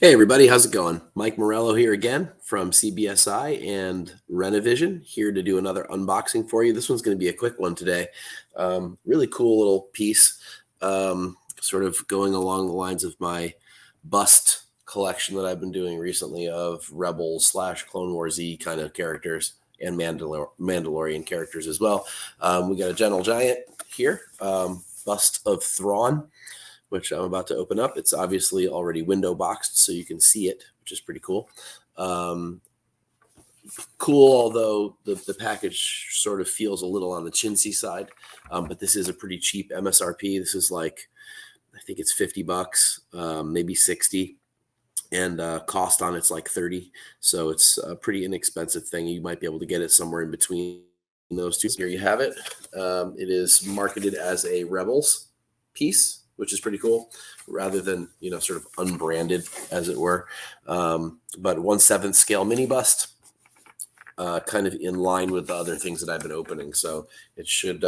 Hey everybody, how's it going? Mike Morello here again from cbsi and Rennavision, here to do another unboxing for you. This one's going to be a quick one today. Really cool little piece, sort of going along the lines of my bust collection that I've been doing recently of Rebels / Clone Wars Z kind of characters and Mandalorian characters as well. We got a Gentle Giant here, bust of Thrawn, which I'm about to open up. It's obviously already window boxed, so you can see it, which is pretty cool. Cool, although the package sort of feels a little on the chintzy side, but this is a pretty cheap MSRP. This is like, I think it's $50, maybe 60, and cost on it's like 30. So it's a pretty inexpensive thing. You might be able to get it somewhere in between those two. Here you have it. It is marketed as a Rebels piece, which is pretty cool, rather than, sort of unbranded, as it were. But 1/7 scale mini bust, kind of in line with the other things that I've been opening. So it should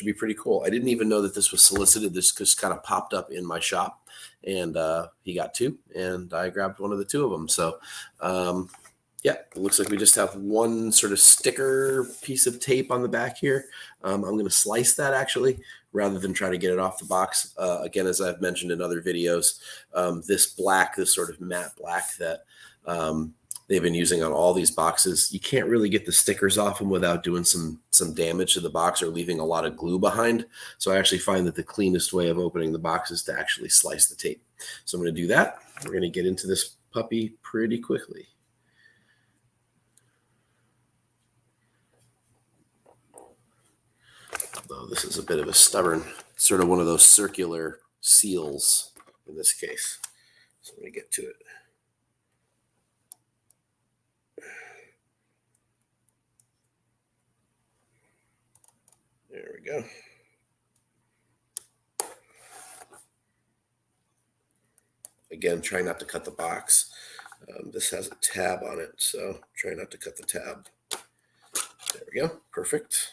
be pretty cool. I didn't even know that this was solicited. This just kind of popped up in my shop, and he got two, and I grabbed one of the two of them. So yeah, it looks like we just have one sort of sticker piece of tape on the back here. I'm going to slice that actually, rather than try to get it off the box. Again, as I've mentioned in other videos, this sort of matte black that they've been using on all these boxes, you can't really get the stickers off them without doing some damage to the box or leaving a lot of glue behind. So I actually find that the cleanest way of opening the box is to actually slice the tape. So I'm going to do that. We're going to get into this puppy pretty quickly. Though this is a bit of a stubborn, sort of one of those circular seals in this case. So I'm going to get to it. There we go. Again, try not to cut the box. This has a tab on it, so try not to cut the tab. There we go. Perfect.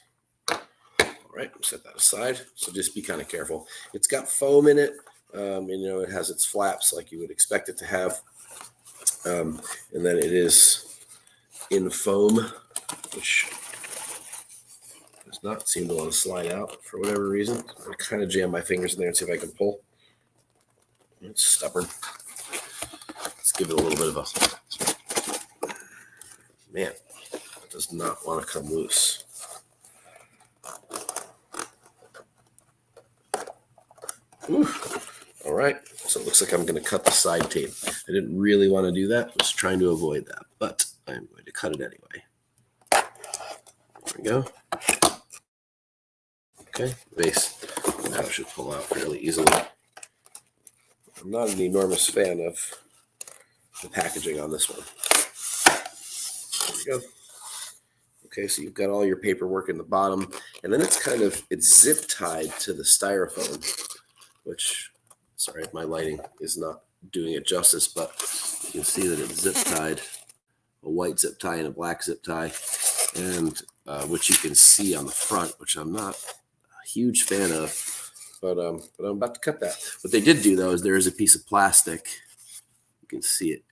All right, set that aside. So just be kind of careful. It's got foam in it. It has its flaps like you would expect it to have. And then it is in foam, which does not seem to want to slide out for whatever reason. I'm going to kind of jam my fingers in there and see if I can pull. It's stubborn. Let's give it a little bit of a... Man, it does not want to come loose. Ooh. All right, so it looks like I'm going to cut the side tape. I didn't really want to do that. I was trying to avoid that, but I'm going to cut it anyway. There we go. Okay, base now should pull out fairly easily. I'm not an enormous fan of the packaging on this one. There we go. Okay, so you've got all your paperwork in the bottom, and then it's zip tied to the styrofoam, which, sorry if my lighting is not doing it justice, but you can see that it's zip tied, a white zip tie and a black zip tie, and which you can see on the front, which I'm not a huge fan of, but I'm about to cut that. What they did do, though, is there is a piece of plastic. You can see it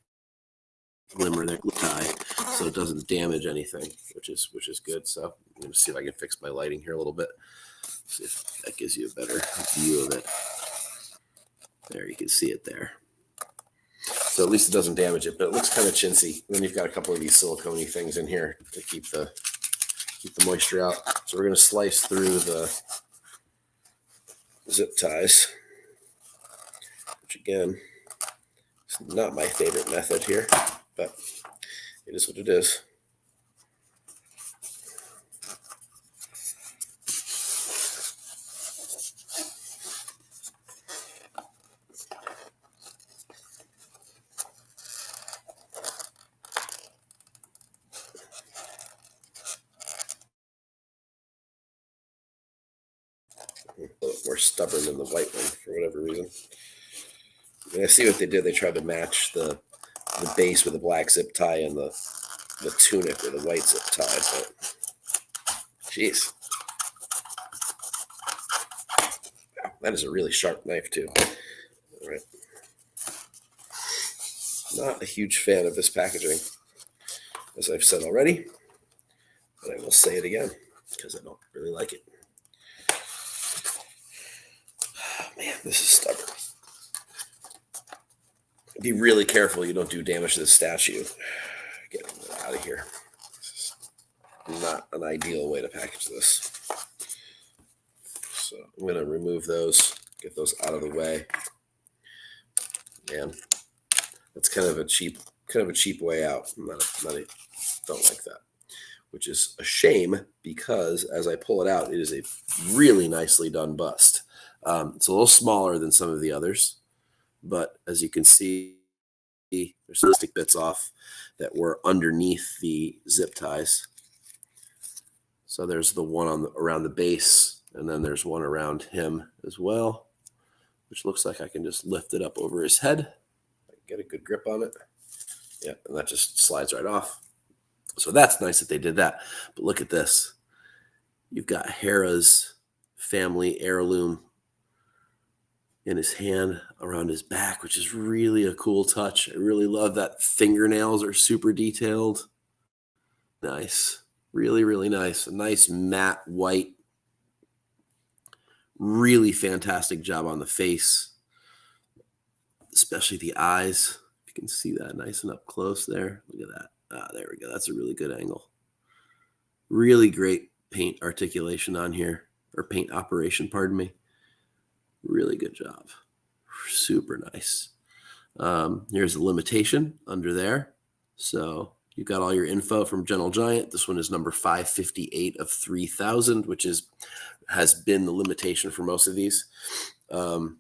glimmer there, glue tie, so it doesn't damage anything, which is good. So I'm going to see if I can fix my lighting here a little bit, see if that gives you a better view of it. There, you can see it there. So at least it doesn't damage it, but it looks kind of chintzy. And then you've got a couple of these silicone-y things in here to keep the moisture out. So we're going to slice through the zip ties, which again is not my favorite method here, but it is what it is. A little more stubborn than the white one for whatever reason. And I see what they did. They tried to match the base with a black zip tie and the tunic with a white zip tie. But jeez, wow, that is a really sharp knife too. All right, not a huge fan of this packaging, as I've said already, but I will say it again because I don't really like it. Oh, man, this is stubborn. Be really careful you don't do damage to the statue. Get it out of here. This is not an ideal way to package this. So I'm going to remove those, get those out of the way. Man, that's kind of a cheap way out. Don't like that, which is a shame because as I pull it out, it is a really nicely done bust. It's a little smaller than some of the others, but as you can see, there's some stick bits off that were underneath the zip ties. So there's the one around the base, and then there's one around him as well, which looks like I can just lift it up over his head. I can get a good grip on it. Yeah, and that just slides right off. So that's nice that they did that. But look at this. You've got Hera's family heirloom in his hand around his back, which is really a cool touch. I really love that. Fingernails are super detailed. Nice. Really, really nice. A nice matte white. Really fantastic job on the face, especially the eyes. You can see that nice and up close there. Look at that. There we go. That's a really good angle. Really great paint articulation on here, or paint operation, pardon me. Really good job. Super nice. Here's the limitation under there. So you've got all your info from Gentle Giant. This one is number 558 of 3,000, which has been the limitation for most of these. Man,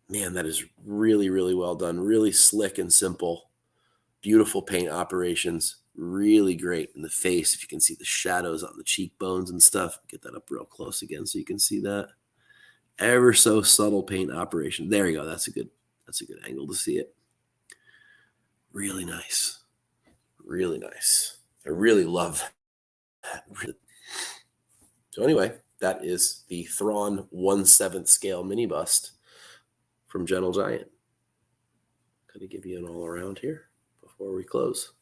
that is really, really well done. Really slick and simple. Beautiful paint operations. Really great in the face. If you can see the shadows on the cheekbones and stuff. Get that up real close again so you can see that. Ever so subtle paint operation. There you go. That's a good angle to see it. Really nice. Really nice. I really love that. So anyway, that is the Thrawn 1/7 scale mini bust from Gentle Giant. Going to give you an all around here before we close.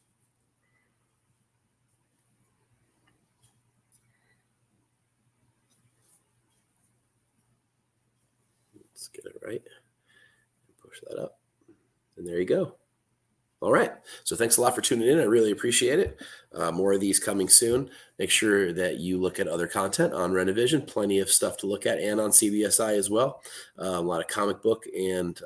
Let's get it right. Push that up. And there you go. All right. So thanks a lot for tuning in. I really appreciate it. More of these coming soon. Make sure that you look at other content on Rennavision. Plenty of stuff to look at, and on CBSI as well. A lot of comic book and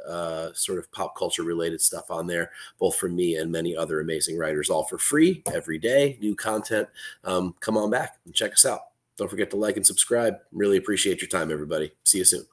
sort of pop culture related stuff on there, both from me and many other amazing writers, all for free every day. New content. Come on back and check us out. Don't forget to like and subscribe. Really appreciate your time, everybody. See you soon.